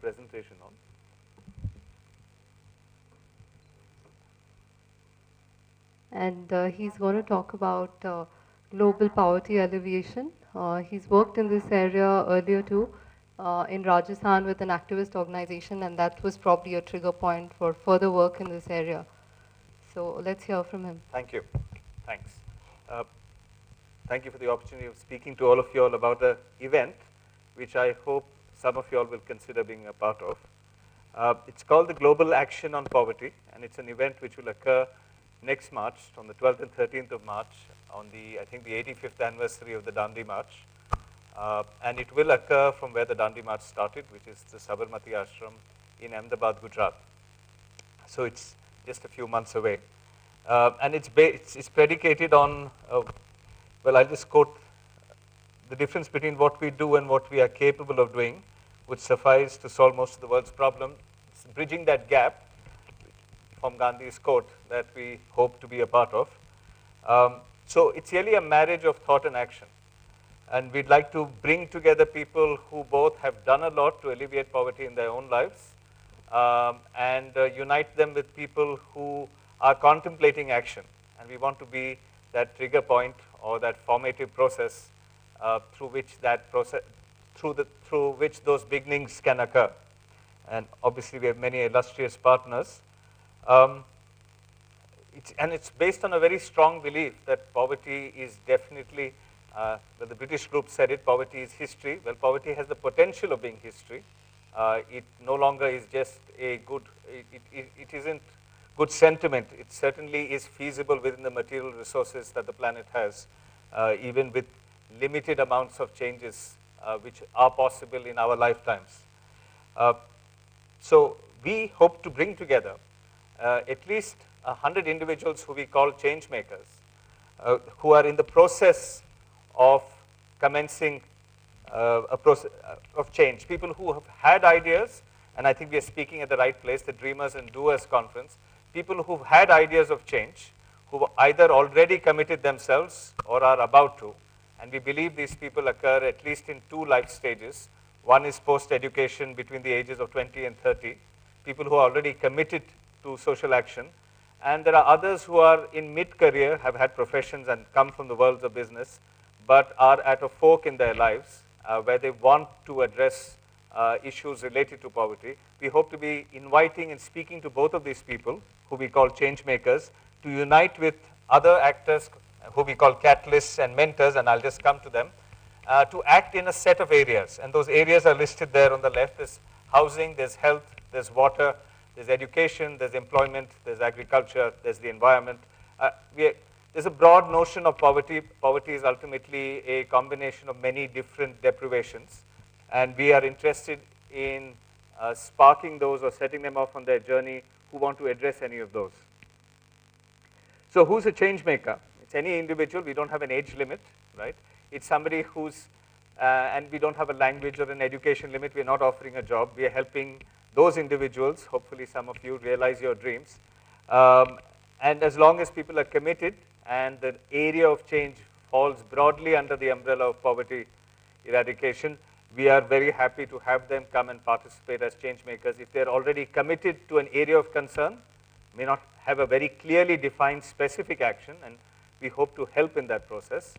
presentation on. And he's going to talk about global poverty alleviation. He's worked in this area earlier too, in Rajasthan with an activist organization, and that was probably a trigger point for further work in this area. So let's hear from him. Thank you. Thanks. Thank you for the opportunity of speaking to all of you all about the event, which I hope some of you all will consider being a part of. It's called the Global Action on Poverty, and it's an event which will occur next March, on the 12th and 13th of March, on the, I think, the 85th anniversary of the Dandi March. And it will occur from where the Dandi March started, which is the Sabarmati Ashram in Ahmedabad, Gujarat. So it's just a few months away. And it's predicated on, well, I'll just quote, the difference between what we do and what we are capable of doing would suffice to solve most of the world's problems. It's bridging that gap from Gandhi's quote that we hope to be a part of. So it's really a marriage of thought and action. And we'd like to bring together people who both have done a lot to alleviate poverty in their own lives, and unite them with people who are contemplating action. And we want to be that trigger point or that formative process through which those beginnings can occur. And obviously we have many illustrious partners. It's based on a very strong belief that poverty is definitely, well, the British group said it, poverty is history. Well, poverty has the potential of being history. It no longer is just a good, it isn't good sentiment. It certainly is feasible within the material resources that the planet has, even with limited amounts of changes which are possible in our lifetimes. So we hope to bring together at least 100 individuals who we call change makers, who are in the process of commencing a process of change. People who have had ideas, and I think we are speaking at the right place, the Dreamers and Doers Conference. People who've had ideas of change, who either already committed themselves or are about to. And we believe these people occur at least in two life stages. One is post-education between the ages of 20 and 30, people who are already committed to social action. And there are others who are in mid-career, have had professions and come from the worlds of business, but are at a fork in their lives where they want to address issues related to poverty. We hope to be inviting and speaking to both of these people, who we call change makers, to unite with other actors who we call catalysts and mentors, and I'll just come to them, to act in a set of areas. And those areas are listed there on the left. There's housing, there's health, there's water, there's education, there's employment, there's agriculture, there's the environment. There's a broad notion of poverty. Poverty is ultimately a combination of many different deprivations. And we are interested in sparking those or setting them off on their journey who want to address any of those. So who's a change maker? It's any individual. We don't have an age limit, right? It's somebody who's, and we don't have a language or an education limit. We're not offering a job. We are helping those individuals, hopefully some of you, realize your dreams. And as long as people are committed and the area of change falls broadly under the umbrella of poverty eradication, we are very happy to have them come and participate as change makers. If they're already committed to an area of concern, may not have a very clearly defined specific action, and we hope to help in that process.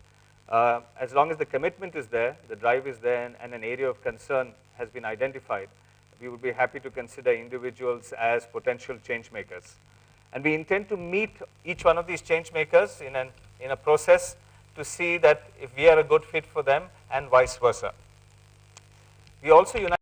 As long as the commitment is there, the drive is there, and an area of concern has been identified, we would be happy to consider individuals as potential change makers. And we intend to meet each one of these change makers in a process to see that if we are a good fit for them and vice versa. We also unite